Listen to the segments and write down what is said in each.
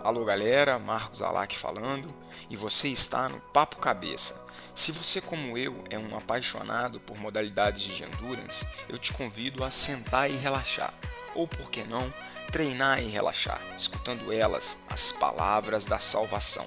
Alô galera, Marcos Alac falando e você está no Papo Cabeça. Se você, como eu, é um apaixonado por modalidades de endurance, eu te convido a sentar e relaxar, ou por que não, treinar e relaxar, escutando elas, as palavras da salvação.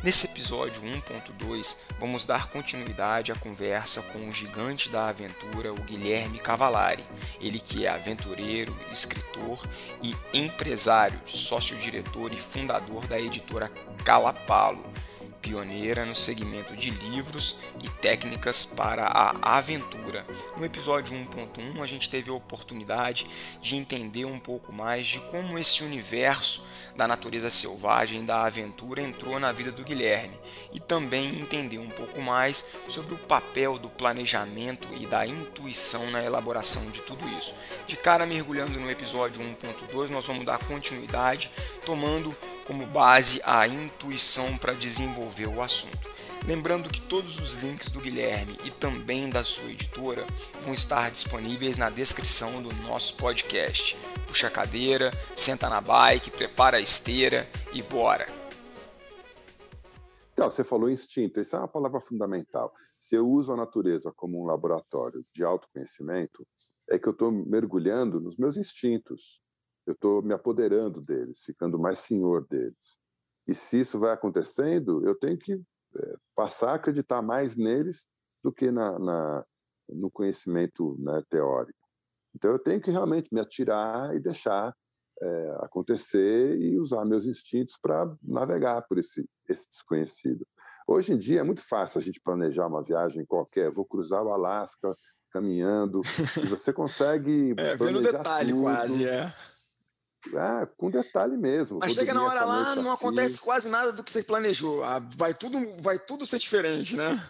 Nesse episódio 1.2, vamos dar continuidade à conversa com o gigante da aventura, o Guilherme Cavalari. Ele que é aventureiro, escritor e empresário, sócio-diretor e fundador da editora Calapalo, pioneira no segmento de livros e técnicas para a aventura. No episódio 1.1 a gente teve a oportunidade de entender um pouco mais de como esse universo da natureza selvagem da aventura entrou na vida do Guilherme e também entender um pouco mais sobre o papel do planejamento e da intuição na elaboração de tudo isso. De cara mergulhando no episódio 1.2 nós vamos dar continuidade tomando como base a intuição para desenvolver o assunto. Lembrando que todos os links do Guilherme e também da sua editora vão estar disponíveis na descrição do nosso podcast. Puxa a cadeira, senta na bike, prepara a esteira e bora! Então, você falou instinto, essa é uma palavra fundamental. Se eu uso a natureza como um laboratório de autoconhecimento, é que eu estou mergulhando nos meus instintos. Eu estou me apoderando deles, ficando mais senhor deles. E se isso vai acontecendo, eu tenho que passar a acreditar mais neles do que no conhecimento, né, teórico. Então, eu tenho que realmente me atirar e deixar acontecer e usar meus instintos para navegar por esse desconhecido. Hoje em dia é muito fácil a gente planejar uma viagem qualquer. Vou cruzar o Alasca caminhando, e você consegue Vê no planejar detalhe quase, tudo. Com detalhe mesmo. Mas Vou chega na dormir hora essa lá, noite não aqui. acontece quase nada do que você planejou. Vai tudo ser diferente, né?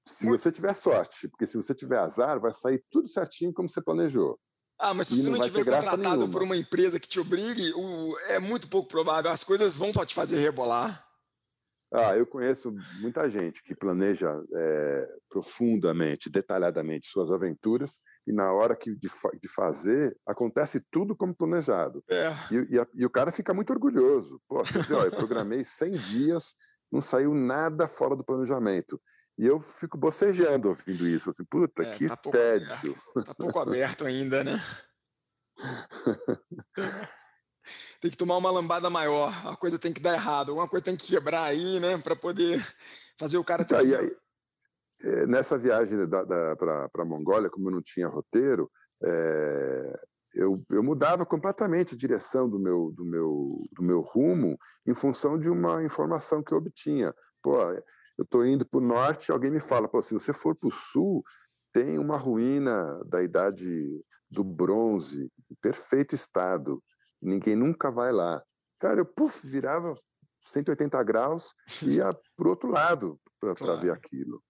Se você tiver sorte, porque se você tiver azar, vai sair tudo certinho como você planejou. Mas se E você não não vai ter tiver graça contratado por nenhuma. uma empresa que te obrigue, é muito pouco provável. As coisas vão te fazer rebolar. Eu conheço muita gente que planeja profundamente, detalhadamente suas aventuras, e na hora de fazer, acontece tudo como planejado. É. E o cara fica muito orgulhoso. Pô, quer dizer, eu programei 100 dias, não saiu nada fora do planejamento. E eu fico bocejando ouvindo isso. Assim, puta, que Tá pouco aberto. tédio. Tá pouco aberto ainda, né? Tem que tomar uma lambada maior. A coisa tem que dar errado. Alguma coisa tem que quebrar aí, né? Para poder fazer o cara ter Então, que... e aí, nessa viagem para a Mongólia, como eu não tinha roteiro, eu mudava completamente a direção do meu rumo em função de uma informação que eu obtinha. Pô, eu estou indo para o norte, alguém me fala, pô, se você for para o sul, tem uma ruína da idade do bronze, em perfeito estado, ninguém nunca vai lá. Cara, eu virava 180 graus e ia para o outro lado para ver Claro. aquilo.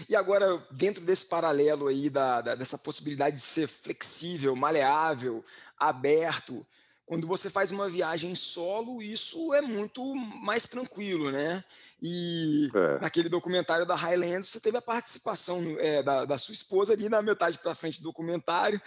E agora, dentro desse paralelo aí dessa possibilidade de ser flexível, maleável, aberto, quando você faz uma viagem solo, isso é muito mais tranquilo, né? E É, naquele documentário da Highlands, você teve a participação da sua esposa ali na metade para frente do documentário.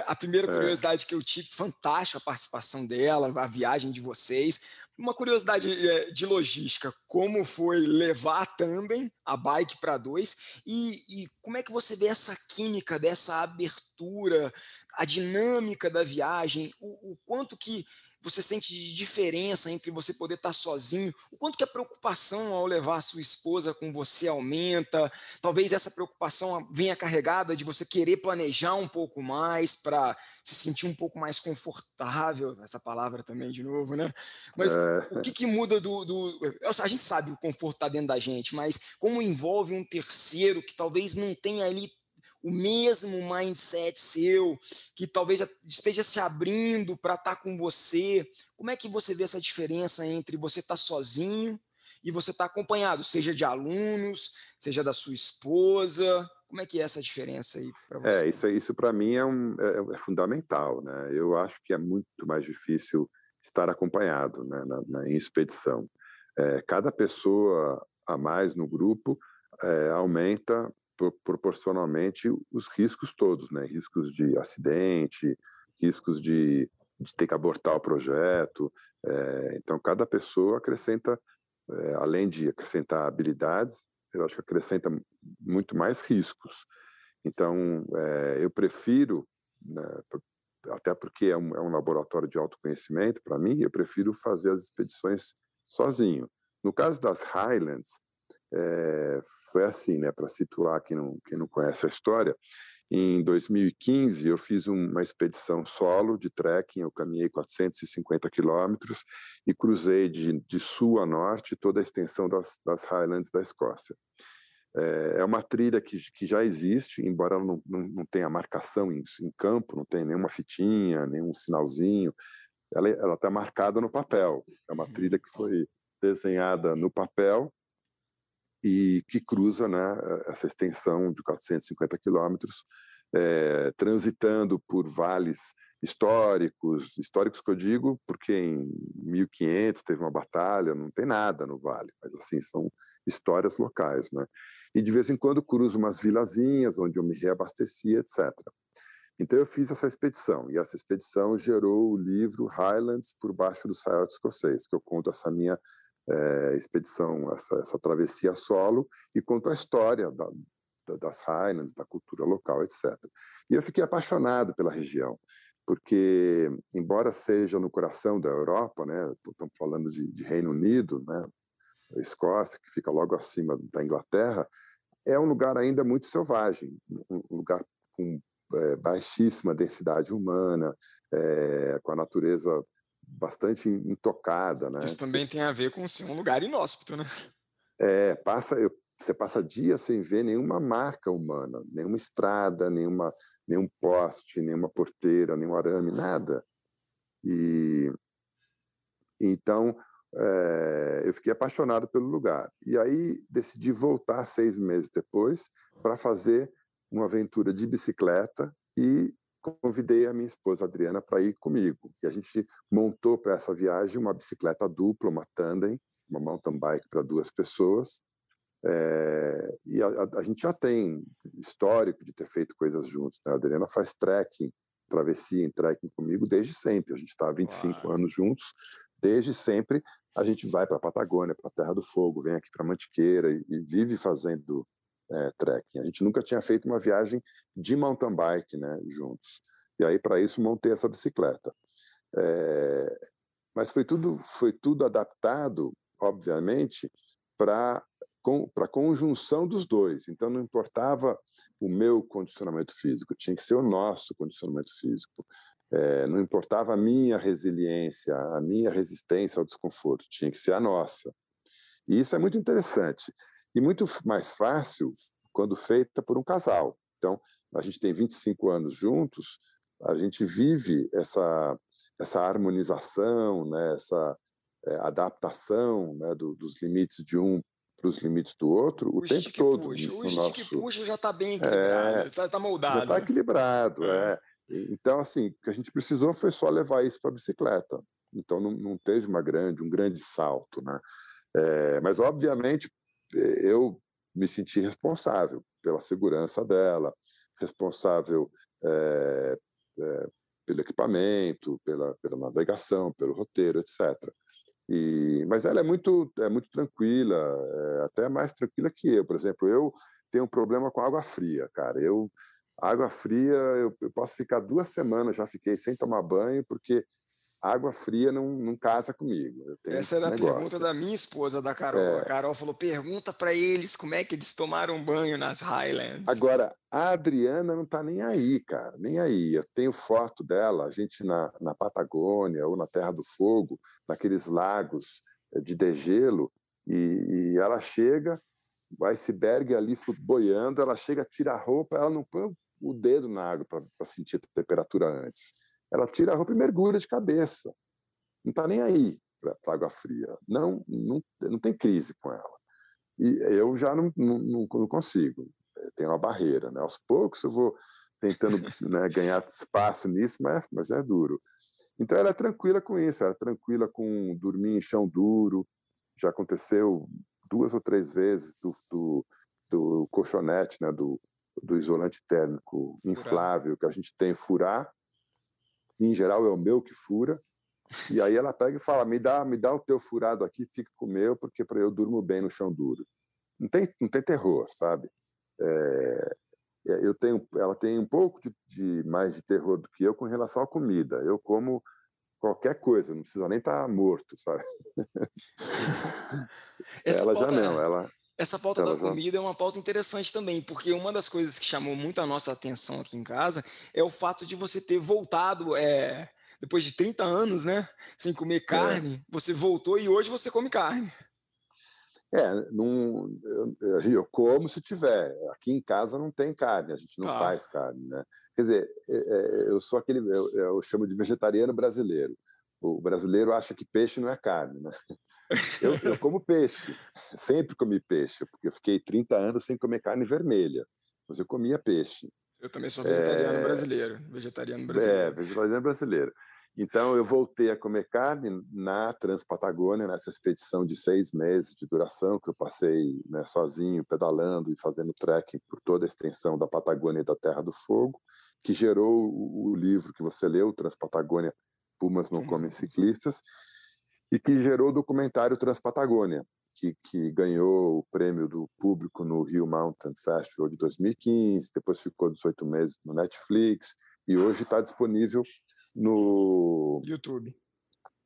A primeira é. curiosidade que eu tive, fantástica a participação dela, a viagem de vocês. Uma curiosidade de logística, como foi levar a tandem, a bike para dois, e como é que você vê essa química dessa abertura, a dinâmica da viagem, o quanto que você sente de diferença entre você poder estar sozinho, o quanto que a preocupação ao levar a sua esposa com você aumenta, talvez essa preocupação venha carregada de você querer planejar um pouco mais para se sentir um pouco mais confortável, essa palavra também de novo, né? Mas o que muda a gente sabe que o conforto está dentro da gente, mas como envolve um terceiro que talvez não tenha ali o mesmo mindset seu, que talvez esteja se abrindo para estar com você, como é que você vê essa diferença entre você estar sozinho e você estar acompanhado, seja de alunos, seja da sua esposa? Como é que é essa diferença aí para você? Isso para mim é fundamental, né? Eu acho que é muito mais difícil estar acompanhado, né, em expedição. Cada pessoa a mais no grupo aumenta proporcionalmente os riscos todos, né? Riscos de acidente, riscos de ter que abortar o projeto. Então, cada pessoa acrescenta, além de acrescentar habilidades, eu acho que acrescenta muito mais riscos. Então, eu prefiro, né, até porque é um laboratório de autoconhecimento, para mim, eu prefiro fazer as expedições sozinho. No caso das Highlands, foi assim, né, para situar quem não conhece a história, em 2015 eu fiz uma expedição solo de trekking, eu caminhei 450 quilômetros e cruzei de sul a norte toda a extensão das Highlands da Escócia. É uma trilha que já existe, embora ela não tenha marcação em campo, não tem nenhuma fitinha, nenhum sinalzinho, ela está marcada no papel. É uma trilha que foi desenhada no papel e que cruza, né, essa extensão de 450 quilômetros, transitando por vales históricos que eu digo, porque em 1500 teve uma batalha, não tem nada no vale, mas assim, são histórias locais, né? E de vez em quando cruzo umas vilazinhas onde eu me reabastecia, etc. Então eu fiz essa expedição, e essa expedição gerou o livro Highlands por baixo do Saiote Escocês, que eu conto essa minha expedição, essa travessia solo, e conto a história das Highlands, da cultura local, etc. E eu fiquei apaixonado pela região, porque, embora seja no coração da Europa, né, estamos falando de Reino Unido, né, a Escócia, que fica logo acima da Inglaterra, é um lugar ainda muito selvagem, um lugar com baixíssima densidade humana, com a natureza bastante intocada, né? Isso também tem a ver com ser um lugar inóspito, né? Você passa dias sem ver nenhuma marca humana, nenhuma estrada, nenhum poste, nenhuma porteira, nenhum arame, nada. E então eu fiquei apaixonado pelo lugar. E aí decidi voltar 6 meses depois para fazer uma aventura de bicicleta e convidei a minha esposa Adriana para ir comigo. E a gente montou para essa viagem uma bicicleta dupla, uma tandem, uma mountain bike para 2 pessoas. E a gente já tem histórico de ter feito coisas juntos, né? A Adriana faz trekking, travessia em trekking comigo desde sempre. A gente está há 25 Uau. anos juntos. Desde sempre a gente vai para a Patagônia, para a Terra do Fogo, vem aqui para Mantiqueira e vive fazendo trekking. A gente nunca tinha feito uma viagem de mountain bike, né, juntos. E aí, para isso, montei essa bicicleta. Mas foi tudo adaptado, obviamente, para a conjunção dos dois. Então, não importava o meu condicionamento físico, tinha que ser o nosso condicionamento físico. Não importava a minha resiliência, a minha resistência ao desconforto, tinha que ser a nossa. E isso é muito interessante. E muito mais fácil quando feita por um casal. Então, a gente tem 25 anos juntos, a gente vive essa harmonização, né, essa adaptação, né, dos limites de um para os limites do outro o O tempo stick todo puxa. O no stick nosso. puxa já está bem equilibrado, está Já está moldado. equilibrado. É. Então, assim, o que a gente precisou foi só levar isso para a bicicleta. Então, não teve um grande salto, né? Mas, obviamente, eu me senti responsável pela segurança dela, responsável pelo equipamento, pela navegação, pelo roteiro, etc. Mas ela é muito tranquila, até mais tranquila que eu. Por exemplo, eu tenho um problema com água fria, cara. Água fria, eu posso ficar 2 semanas, já fiquei sem tomar banho, porque água fria não casa comigo. Eu tenho Essa esse era a pergunta negócio. da minha esposa, da Carol. A É, Carol falou: pergunta para eles como é que eles tomaram banho nas Highlands. Agora, a Adriana não está nem aí, cara, nem aí. Eu tenho foto dela, a gente na Patagônia ou na Terra do Fogo, naqueles lagos de degelo, e ela chega, o iceberg ali boiando, ela chega, tira a roupa, ela não põe o dedo na água para sentir a temperatura antes. Ela tira a roupa e mergulha de cabeça. Não está nem aí para água fria. Não tem crise com ela. E eu já não consigo, tem uma barreira, né? Aos poucos eu vou tentando, né, ganhar espaço nisso, mas é duro. Então ela é tranquila com isso, ela é tranquila com dormir em chão duro. Já aconteceu 2 ou 3 vezes do colchonete, né, do isolante térmico Furar. inflável que a gente tem furar. Em geral é o meu que fura, E aí ela pega e fala, me dá o teu furado aqui, fica com o meu, porque para eu durmo bem no chão duro. Não tem terror, sabe? Ela tem um pouco mais de terror do que eu com relação à comida. Eu como qualquer coisa, não precisa nem estar morto, sabe? Essa Ela já pauta, não, essa pauta da ela já comida é uma pauta interessante também, porque uma das coisas que chamou muito a nossa atenção aqui em casa é o fato de você ter voltado, depois de 30 anos, né, sem comer é, carne, você voltou e hoje você come carne. não, eu como se tiver. Aqui em casa não tem carne, a gente não Tá. faz carne, né? Quer dizer, eu sou eu chamo de vegetariano brasileiro. O brasileiro acha que peixe não é carne, né? Eu como peixe, sempre comi peixe, porque eu fiquei 30 anos sem comer carne vermelha, mas eu comia peixe. Eu também sou vegetariano brasileiro. Vegetariano É, brasileiro. vegetariano brasileiro. Então, eu voltei a comer carne na Transpatagônia, nessa expedição de 6 meses de duração, que eu passei, né, sozinho, pedalando e fazendo trekking por toda a extensão da Patagônia e da Terra do Fogo, que gerou o livro que você leu, Transpatagônia, Pumas Não Pumas Comem não comem. Ciclistas, e que gerou o documentário Transpatagônia, que ganhou o prêmio do público no Rio Mountain Festival de 2015, depois ficou 18 meses no Netflix, e hoje está disponível no, YouTube.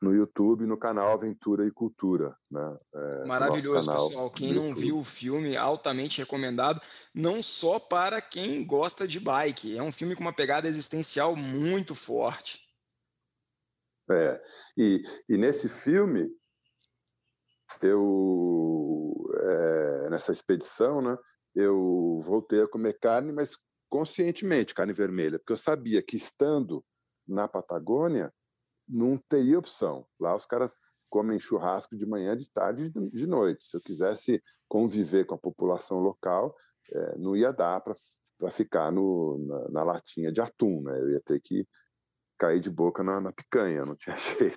no YouTube, no canal Aventura e Cultura, né? No nosso Maravilhoso, canal pessoal. Quem no não viu YouTube. o filme, altamente recomendado, não só para quem gosta de bike. É um filme com uma pegada existencial muito forte. É, e nesse filme, nessa expedição, né, eu voltei a comer carne, mas conscientemente, carne vermelha, porque eu sabia que estando na Patagônia, não teria opção. Lá os caras comem churrasco de manhã, de tarde e de noite. Se eu quisesse conviver com a população local, não ia dar para ficar na latinha de atum, né? Eu ia ter que cair de boca na picanha, não tinha jeito.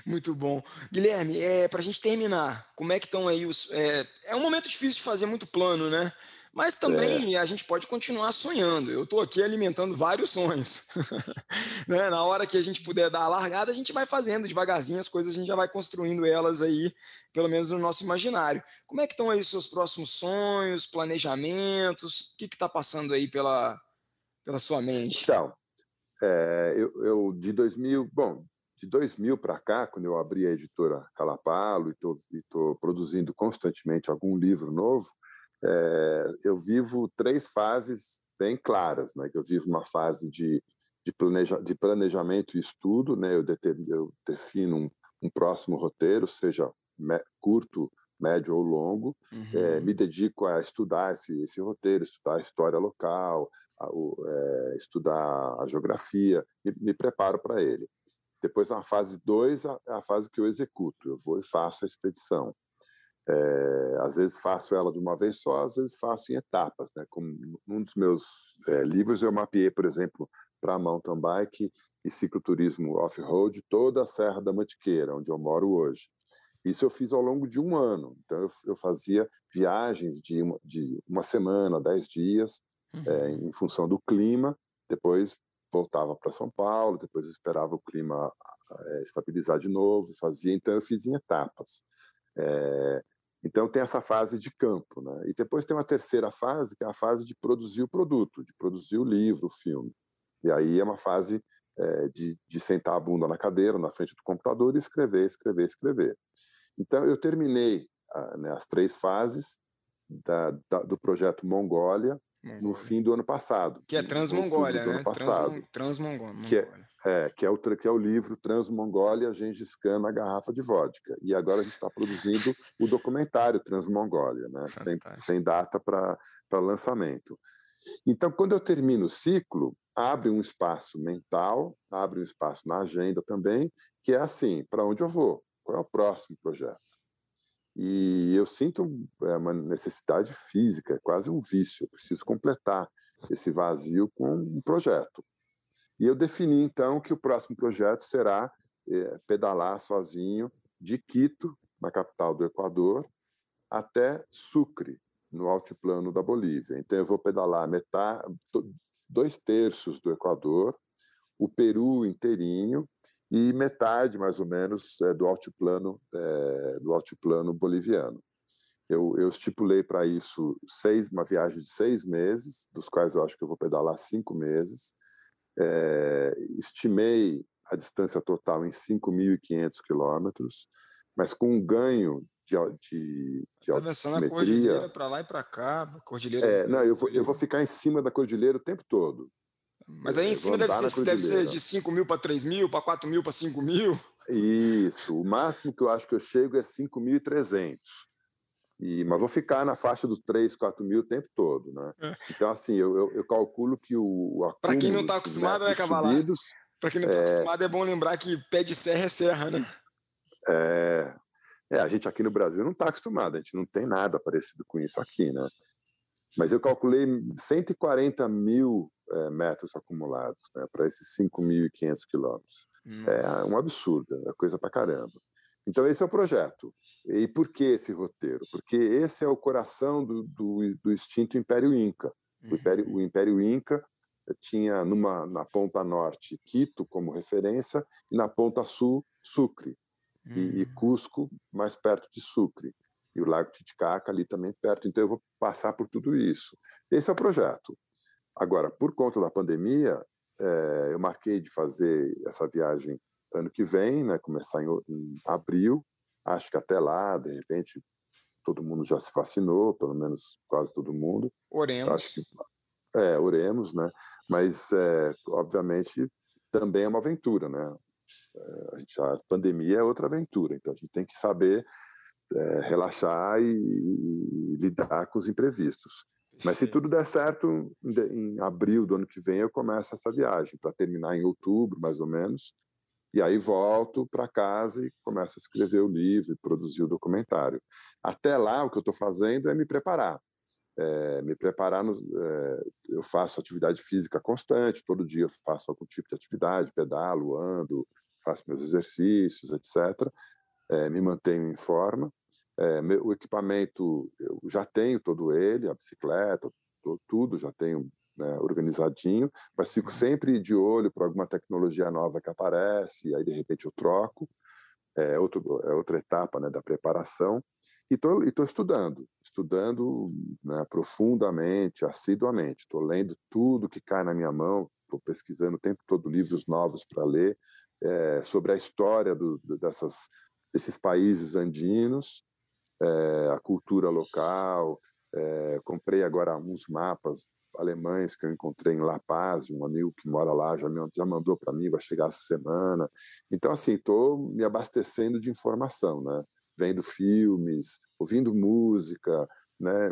Muito bom. Guilherme, para a gente terminar, como é que estão aí os. É um momento difícil de fazer muito plano, né? Mas É, também a gente pode continuar sonhando. Eu estou aqui alimentando vários sonhos. Né? Na hora que a gente puder dar a largada, a gente vai fazendo devagarzinho as coisas, a gente já vai construindo elas aí, pelo menos no nosso imaginário. Como é que estão aí os seus próximos sonhos, planejamentos? O que está passando aí pela sua mente? então, eu de 2000, bom, de 2000 para cá, quando eu abri a editora Calapalo e estou produzindo constantemente algum livro novo, eu vivo 3 fases bem claras, né? Eu vivo uma fase de planejamento e estudo, né? Eu defino um próximo roteiro, seja curto, médio ou longo, me Uhum. dedico a estudar esse roteiro, estudar a história local, estudar a geografia, me preparo para ele. Depois, na fase 2, é a fase que eu executo. Eu vou e faço a expedição. Às vezes faço ela de uma vez só, às vezes faço em etapas, né? Como num dos meus livros eu mapeei, por exemplo, para mountain bike e cicloturismo off-road toda a Serra da Mantiqueira, onde eu moro hoje. Isso eu fiz ao longo de um ano. Então eu fazia viagens de uma semana, 10 dias, Uhum. em função do clima. Depois voltava para São Paulo, depois esperava o clima estabilizar de novo, fazia. Então eu fiz em etapas. É, então tem essa fase de campo, né? E depois tem uma terceira fase, que é a fase de produzir o produto, de produzir o livro, o filme. E aí é uma fase de sentar a bunda na cadeira, na frente do computador e escrever, escrever, escrever. Então eu terminei né, as 3 fases do projeto Mongólia no Mongólia. fim do ano passado, Que é em outubro Transmongólia, do ano né? passado, que é, Transmongólia. que é o livro Transmongólia, Gengis Khan na garrafa de vodka. E agora a gente está produzindo o documentário Transmongólia, né? Sem Fantástico. data para lançamento. Então, quando eu termino o ciclo, abre um espaço mental, abre um espaço na agenda também, que é assim, para onde eu vou? Qual é o próximo projeto? E eu sinto uma necessidade física, é quase um vício. Eu preciso completar esse vazio com um projeto. E eu defini, então, que o próximo projeto será pedalar sozinho de Quito, na capital do Equador, até Sucre, no altiplano da Bolívia. Então, eu vou pedalar 2/3 do Equador, o Peru inteirinho e metade, mais ou menos, é do altiplano boliviano. Eu estipulei para isso uma viagem de 6 meses, dos quais eu acho que eu vou pedalar 5 meses. Estimei a distância total em 5.500 quilômetros, mas com um ganho de Atravessando a altimetria. cordilheira para lá e para cá, a cordilheira do Não, Peru eu vou ali. ficar em cima da cordilheira o tempo todo. Mas aí em Eu vou cima andar na deve ser cordilheira. de 5.000 para 3.000, para 4.000 para 5.000. Isso, o máximo que eu acho que eu chego é 5.300. Mas vou ficar na faixa dos 3, 4 mil o tempo todo, né? Então, assim, eu calculo que o Para quem não acúmulo está de acostumado, né, metros Cavalar? subidos Para quem não está acostumado, é bom lembrar que pé de serra é serra, né? é, a gente aqui no Brasil não está acostumado, a gente não tem nada parecido com isso aqui, né? Mas eu calculei 140 mil metros acumulados, né, para esses 5.500 quilômetros. É um Nossa. absurdo, é coisa pra caramba. Então, esse é o projeto. E por que esse roteiro? Porque esse é o coração do extinto Império Inca. O Império Inca tinha na ponta norte Quito como referência e na ponta sul Sucre e Cusco mais perto de Sucre e o Lago Titicaca ali também perto. Então eu vou passar por tudo isso. Esse é o projeto. Agora, por conta da pandemia, eu marquei de fazer essa viagem ano que vem, né? Começar em abril. Acho que até lá, de repente, todo mundo já se vacinou, pelo menos quase todo mundo. Acho que Oremos. oremos, né? Mas, obviamente, também é uma aventura, né? A pandemia é outra aventura, então a gente tem que saber relaxar e lidar com os imprevistos. Mas se tudo Perfeito. der certo, em abril do ano que vem eu começo essa viagem, para terminar em outubro, mais ou menos, e aí volto para casa e começo a escrever o livro e produzir o documentário. Até lá, o que eu estou fazendo é me preparar. Eu faço atividade física constante, todo dia eu faço algum tipo de atividade, pedalo, ando, faço meus exercícios, etc. Me mantenho em forma. O equipamento, eu já tenho todo ele, a bicicleta, tudo, já tenho, né, organizadinho, mas fico sempre de olho para alguma tecnologia nova que aparece, e aí de repente eu troco. Outra etapa, né, da preparação. E estou estudando, né, profundamente, assiduamente. Estou lendo tudo que cai na minha mão, estou pesquisando o tempo todo livros novos para ler sobre a história desses países andinos, a cultura local. Comprei agora uns mapas alemães que eu encontrei em La Paz, um amigo que mora lá já mandou para mim, vai chegar essa semana. Então, assim, estou me abastecendo de informação, né? Vendo filmes, ouvindo música, né?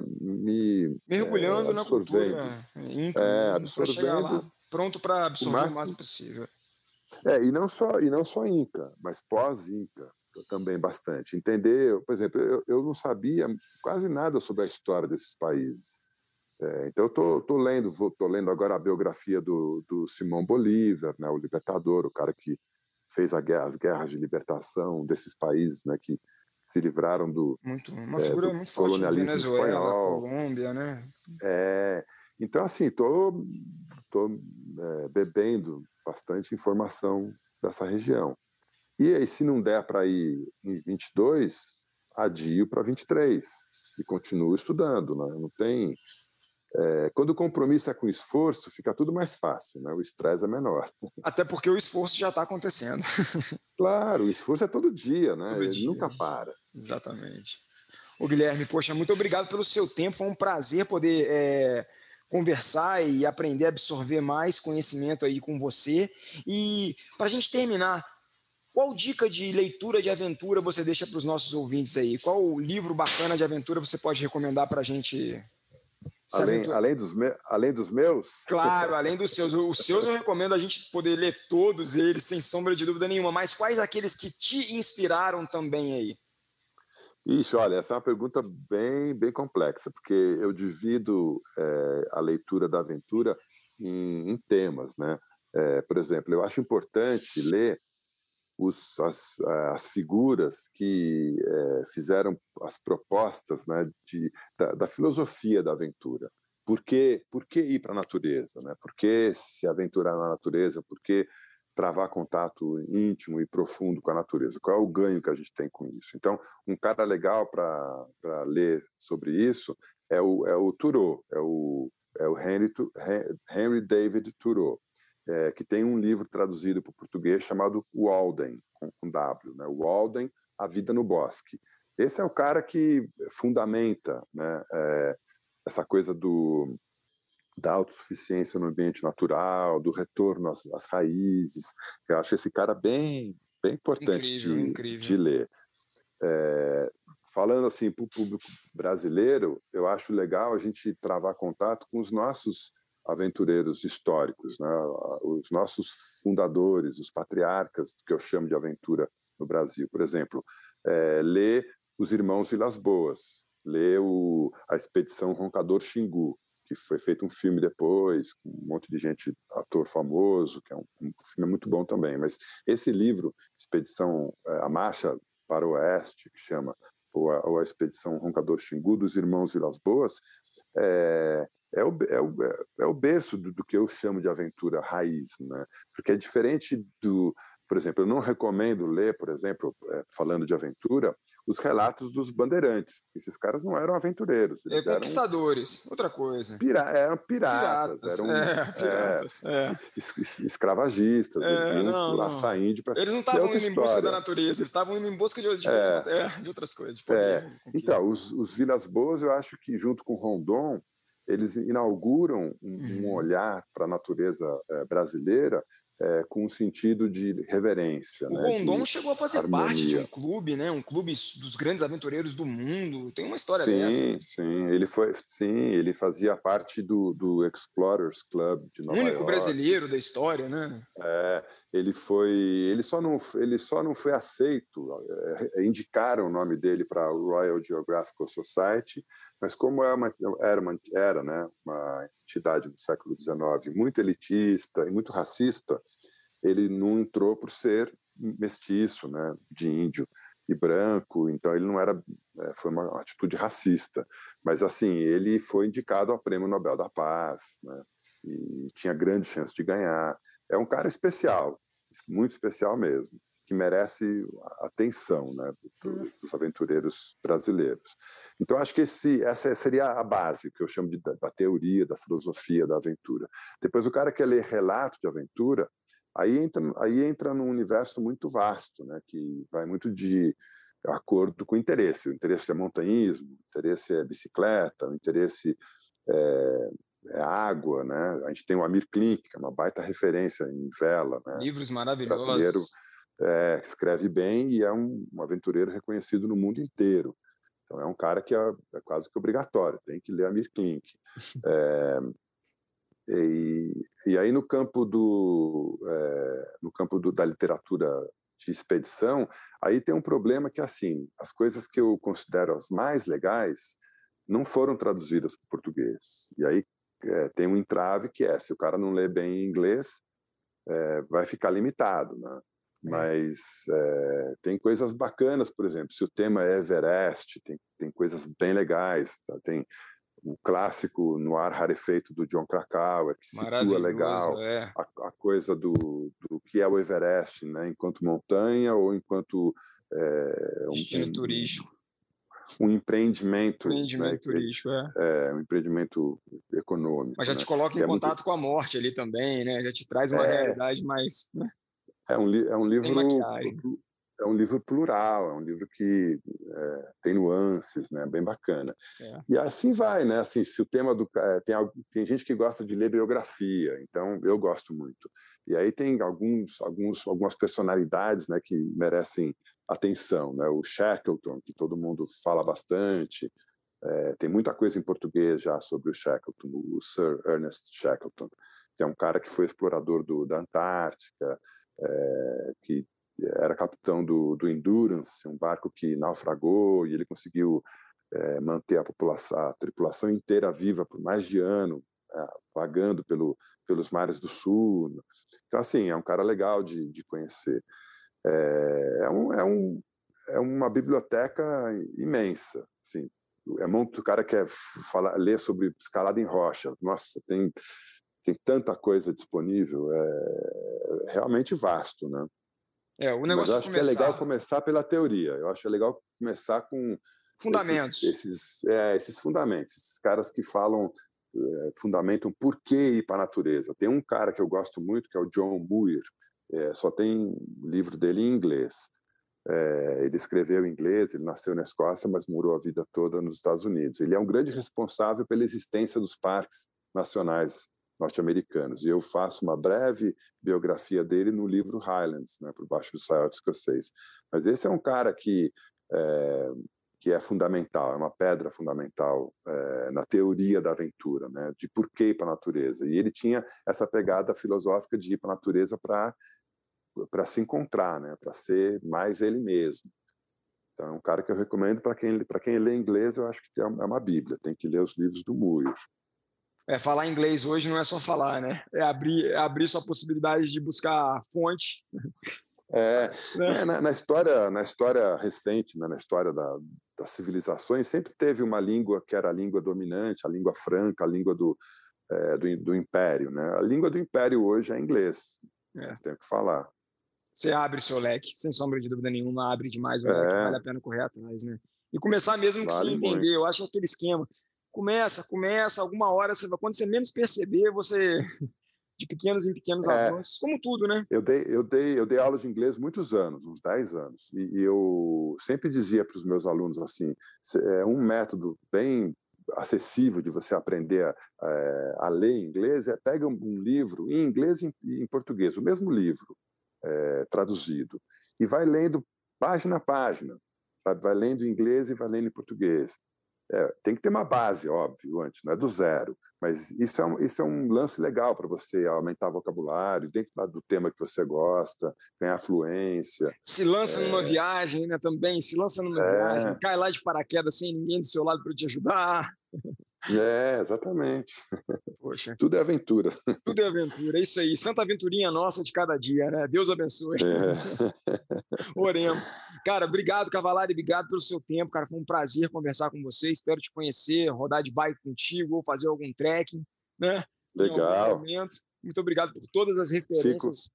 Mergulhando na cultura Absorvendo, inca mesmo, para chegar lá absorvendo pronto para o absorver o máximo máximo. possível. E não só Inca, mas pós-Inca também bastante. Entender, por exemplo, eu não sabia quase nada sobre a história desses países. Então, eu tô lendo agora a biografia do Simão Bolívar, né, o libertador, o cara que fez as guerras de libertação desses países, né, que se livraram Uma figura do muito forte em colonialismo Venezuela, espanhol. Colômbia, né? Então, assim, tô bebendo bastante informação dessa região. E aí, se não der para ir em 22, adio para 23 e continuo estudando, né? Não tem. Quando o compromisso é com esforço, fica tudo mais fácil, né? O estresse é menor. Até porque o esforço já está acontecendo Claro, o esforço é todo dia, né? todo Ele dia. nunca para. Exatamente. Ô Guilherme, poxa, muito obrigado pelo seu tempo. Foi um prazer poder conversar e aprender a absorver mais conhecimento aí com você. E para a gente terminar, qual dica de leitura de aventura você deixa para os nossos ouvintes aí? Qual livro bacana de aventura você pode recomendar para a gente se Além, aventurar? além, dos, além dos meus, Claro, além dos seus. Os seus eu recomendo a gente poder ler todos eles, sem sombra de dúvida nenhuma. Mas quais aqueles que te inspiraram também aí? ixi, olha, essa é uma pergunta bem, bem complexa, porque eu divido a leitura da aventura em temas, né? Por exemplo, eu acho importante ler as figuras que fizeram as propostas, né, da filosofia da aventura. Por que ir para a natureza? Né? Por que se aventurar na natureza? Por que travar contato íntimo e profundo com a natureza. Qual é o ganho que a gente tem com isso? Então, um cara legal para ler sobre isso é o Thoreau, é o Henry David Thoreau, que tem um livro traduzido para o português chamado Walden, com W, né? Walden, A Vida no Bosque. Esse é o cara que fundamenta, né, essa coisa da autossuficiência no ambiente natural, do retorno às raízes. Eu acho esse cara bem importante Incrível, de incrível. ler. Falando assim para o público brasileiro, eu acho legal a gente travar contato com os nossos aventureiros históricos, né? Os nossos fundadores, os patriarcas, que eu chamo de aventura no Brasil. Por exemplo, ler Os Irmãos Vilas Boas, ler a Expedição Roncador Xingu, que foi feito um filme depois, com um monte de gente, ator famoso, que é um filme muito bom também. Mas esse livro, Expedição, A Marcha para o Oeste, que chama, ou a Expedição Roncador Xingu, dos Irmãos Vilas Boas, é o berço do que eu chamo de aventura raiz, né? Porque é diferente do... Por exemplo, eu não recomendo ler, por exemplo, falando de aventura, os relatos dos bandeirantes. Esses caras não eram aventureiros, eles eram Conquistadores, outra coisa. eram piratas, Piratas, piratas. escravagistas, eles iam Não. laçar índio para... Eles não É estavam outra indo em busca da história. natureza, eles estavam indo em busca de É, outras coisas, de poder, conquista. então, os Vilas Boas, eu acho que junto com Rondon, eles inauguram um olhar para a natureza brasileira com um sentido de reverência, O né, Rondon de chegou a fazer parte de um harmonia. clube, né? Um clube dos grandes aventureiros do mundo. Tem uma história dessa, né? Sim, ele fazia parte do Explorers Club de O Nova único York. brasileiro da história, né? Ele só não foi aceito. Indicaram o nome dele para a Royal Geographical Society, mas como era, né, uma entidade do século XIX muito elitista e muito racista, ele não entrou por ser mestiço, né, de índio e branco, então ele não era, foi uma atitude racista, mas assim, ele foi indicado ao Prêmio Nobel da Paz, né, e tinha grande chance de ganhar. É um cara especial, muito especial mesmo, que merece atenção, né, dos aventureiros brasileiros. Então acho que essa seria a base, que eu chamo da teoria, da filosofia da aventura. Depois o cara quer ler relato de aventura, aí entra num universo muito vasto, né, que vai muito de acordo com o interesse. O interesse é montanhismo, o interesse é bicicleta, o interesse é água, né? A gente tem o Amir Klink, que é uma baita referência em vela, né? Livros Brasileiro, maravilhosos. escreve bem e é um aventureiro reconhecido no mundo inteiro. Então é um cara que é quase que obrigatório, tem que ler Amir Klink. E aí no campo da literatura de expedição, aí tem um problema que, assim, as coisas que eu considero as mais legais não foram traduzidas para o português. E aí tem um entrave que se o cara não lê bem inglês, vai ficar limitado, né? Mas tem coisas bacanas, por exemplo, se o tema é Everest, tem coisas bem legais, tá? Tem o clássico No Ar Rarefeito do Jon Krakauer, que situa Maravilhoso, legal a coisa do que é o Everest, né? Enquanto montanha ou enquanto destino turístico. um empreendimento, né? Empreendimento turístico, Um empreendimento econômico, Mas já né? te coloca em Que é muito contato com a morte ali também, né? Já te traz uma realidade mais, né? é um Sem livro maquiagem. plural, é um livro que tem nuances, né? Bem bacana. E assim vai, né? Assim, se o tema tem gente que gosta de ler biografia, então eu gosto muito. E aí tem algumas personalidades, né, que merecem atenção, né? O Shackleton, que todo mundo fala bastante. Tem muita coisa em português já sobre o Shackleton, o Sir Ernest Shackleton, que é um cara que foi explorador da Antártica, que era capitão do Endurance, um barco que naufragou, e ele conseguiu manter a tripulação inteira viva por mais de ano, vagando pelos mares do sul. Então, assim, é um cara legal de conhecer. É uma biblioteca imensa, assim. O cara quer ler sobre escalada em rocha. Nossa, tem tanta coisa disponível, é realmente vasto, né? O Mas eu negócio é acho que é legal começar. começar pela teoria. Eu acho legal começar com Fundamentos. esses fundamentos, esses caras que falam, fundamentam por que ir para a natureza. Tem um cara que eu gosto muito, que é o John Muir, só tem livro dele em inglês. Ele escreveu em inglês, ele nasceu na Escócia, mas morou a vida toda nos Estados Unidos. Ele é um grande responsável pela existência dos parques nacionais norte-americanos. E eu faço uma breve biografia dele no livro Highlands, né, por baixo do saiote escocês. Mas esse é um cara que é fundamental, é uma pedra fundamental na teoria da aventura, né, de por que ir para a natureza. E ele tinha essa pegada filosófica de ir para a natureza para se encontrar, né, para ser mais ele mesmo. Então, é um cara que eu recomendo para quem lê inglês. Eu acho que é uma bíblia, tem que ler os livros do Muir. Falar inglês hoje não é só falar, né? Abrir sua possibilidade de buscar fonte. Né? Na história recente, né, na história das civilizações, sempre teve uma língua que era a língua dominante, a língua franca, a língua do império. Né? A língua do império hoje é inglês, não tem o que falar. Você abre seu leque, sem sombra de dúvida nenhuma, abre demais o leque, vale a pena correr atrás, né? E começar mesmo que sem entender, muito. eu acho aquele esquema. Começa, alguma hora, quando você menos perceber, você, de pequenos em pequenos avanços, como tudo, né? Eu dei aula de inglês muitos anos, uns 10 anos, e eu sempre dizia para os meus alunos assim, é um método bem acessível de você aprender a ler inglês, pega um livro em inglês e em português, o mesmo livro, traduzido, e vai lendo página a página, sabe? Vai lendo em inglês e vai lendo em português. Tem que ter uma base, óbvio, antes, não é do zero, mas isso é um lance legal para você aumentar vocabulário dentro do tema que você gosta, ganhar fluência. Se lança numa viagem, né, também, viagem, cai lá de paraquedas sem ninguém do seu lado para te ajudar. Exatamente. Poxa. Tudo é aventura. Tudo é aventura, é isso aí. Santa aventurinha nossa de cada dia, né? Deus abençoe. Oremos. Cara, obrigado, Cavallari, obrigado pelo seu tempo, cara. Foi um prazer conversar com você. Espero te conhecer, rodar de bike contigo ou fazer algum trekking, né? Legal. Em algum momento. Muito obrigado por todas as referências.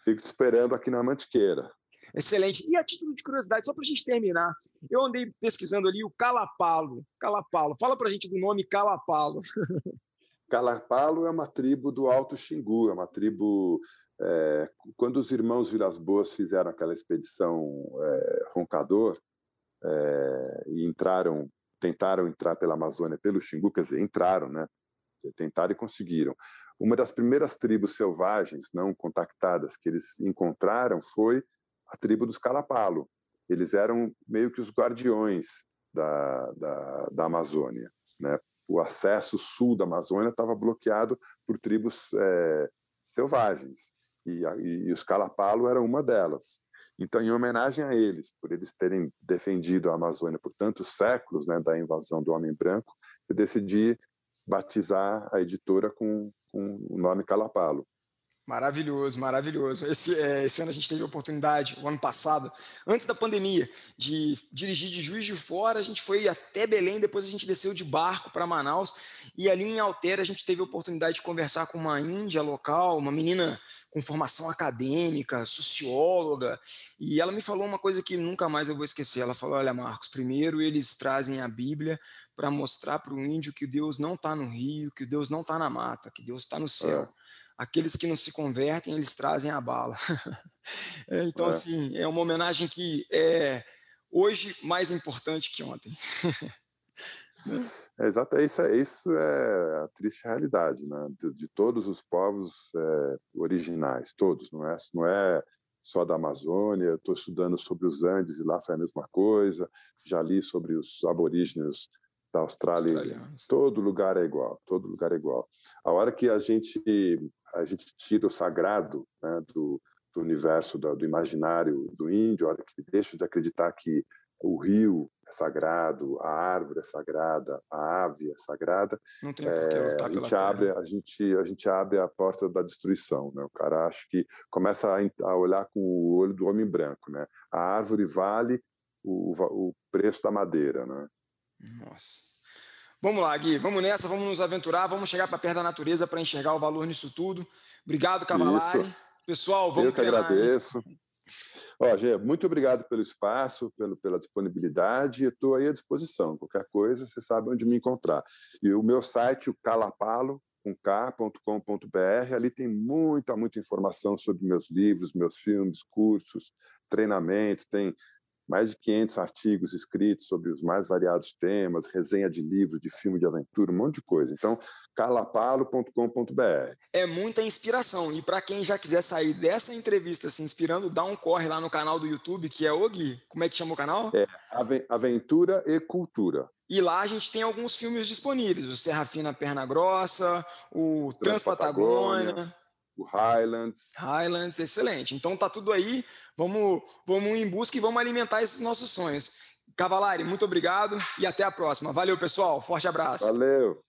Fico te esperando aqui na Mantiqueira. Excelente. E a título de curiosidade, só para a gente terminar, eu andei pesquisando ali o Calapalo. Fala para a gente do nome Calapalo. Calapalo é uma tribo do Alto Xingu, é uma tribo... quando os irmãos Vilas Boas fizeram aquela expedição Roncador e tentaram entrar pela Amazônia pelo Xingu, quer dizer, entraram, né? Tentaram e conseguiram. Uma das primeiras tribos selvagens não contactadas que eles encontraram foi a tribo dos Calapalo. Eles eram meio que os guardiões da Amazônia, né? O acesso sul da Amazônia estava bloqueado por tribos selvagens, e os Calapalo eram uma delas. Então, em homenagem a eles, por eles terem defendido a Amazônia por tantos séculos, né, da invasão do homem branco, eu decidi batizar a editora com o nome Calapalo. Maravilhoso, maravilhoso. Esse ano a gente teve a oportunidade, o ano passado, antes da pandemia, de dirigir de Juiz de Fora. A gente foi até Belém, depois a gente desceu de barco para Manaus, e ali em Altera a gente teve a oportunidade de conversar com uma índia local, uma menina com formação acadêmica, socióloga, e ela me falou uma coisa que nunca mais eu vou esquecer. Ela falou: olha, Marcos, primeiro eles trazem a Bíblia para mostrar para o índio que Deus não está no rio, que Deus não está na mata, que Deus está no céu. Aqueles que não se convertem, eles trazem a bala. Então, assim, é uma homenagem que é hoje mais importante que ontem. Exato, isso é a triste realidade, né? De todos os povos originais, todos, não é só da Amazônia. Estou estudando sobre os Andes e lá foi a mesma coisa, já li sobre os aborígenes da Austrália. Todo lugar é igual, todo lugar é igual. A hora que a gente tira o sagrado, né, do universo, do imaginário do índio, a hora que deixa de acreditar que o rio é sagrado, a árvore é sagrada, a ave é sagrada, não tem por que lutar pela terra. A gente abre a porta da destruição, né? O cara acha que começa a olhar com o olho do homem branco, né? A árvore vale o preço da madeira, né? Nossa. Vamos lá, Gui, vamos nessa, vamos nos aventurar, vamos chegar para perto da natureza para enxergar o valor nisso tudo. Obrigado, Cavallari. Isso. Pessoal, vamos Eu que treinar, agradeço. Ó, Gê, muito obrigado pelo espaço, pela disponibilidade. Estou aí à disposição. Qualquer coisa, você sabe onde me encontrar. E o meu site, o calapalo.com.br, ali tem muita informação sobre meus livros, meus filmes, cursos, treinamentos. Tem mais de 500 artigos escritos sobre os mais variados temas, resenha de livro, de filme de aventura, um monte de coisa. Então, calapalo.com.br. É muita inspiração. E para quem já quiser sair dessa entrevista se inspirando, dá um corre lá no canal do YouTube, que é o Gui. Como é que chama o canal? É Aventura e Cultura. E lá a gente tem alguns filmes disponíveis. O Serra Fina Perna Grossa, o Transpatagônia, o Highlands. Highlands, excelente. Então tá tudo aí. Vamos em busca e vamos alimentar esses nossos sonhos. Cavallari, muito obrigado e até a próxima. Valeu, pessoal. Forte abraço. Valeu.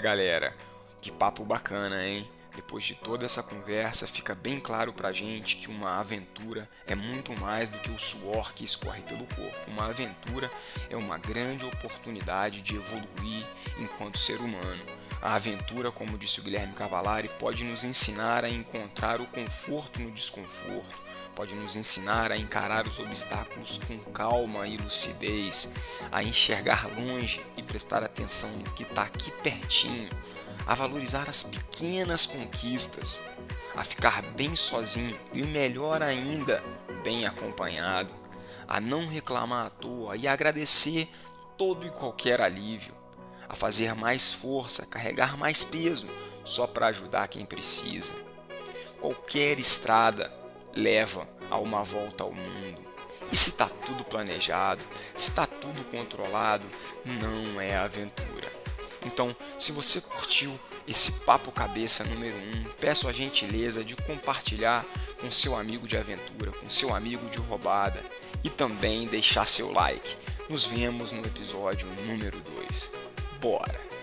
Galera, que papo bacana, hein? Depois de toda essa conversa, fica bem claro pra gente que uma aventura é muito mais do que o suor que escorre pelo corpo. Uma aventura é uma grande oportunidade de evoluir enquanto ser humano. A aventura, como disse o Guilherme Cavallari, pode nos ensinar a encontrar o conforto no desconforto, pode nos ensinar a encarar os obstáculos com calma e lucidez, a enxergar longe e prestar atenção no que está aqui pertinho, a valorizar as pequenas conquistas, a ficar bem sozinho e, melhor ainda, bem acompanhado, a não reclamar à toa e agradecer todo e qualquer alívio, a fazer mais força, carregar mais peso, só para ajudar quem precisa. Qualquer estrada leva a uma volta ao mundo. E se está tudo planejado, se está tudo controlado, não é aventura. Então, se você curtiu esse Papo Cabeça número 1, peço a gentileza de compartilhar com seu amigo de aventura, com seu amigo de roubada e também deixar seu like. Nos vemos no episódio número 2. Bora!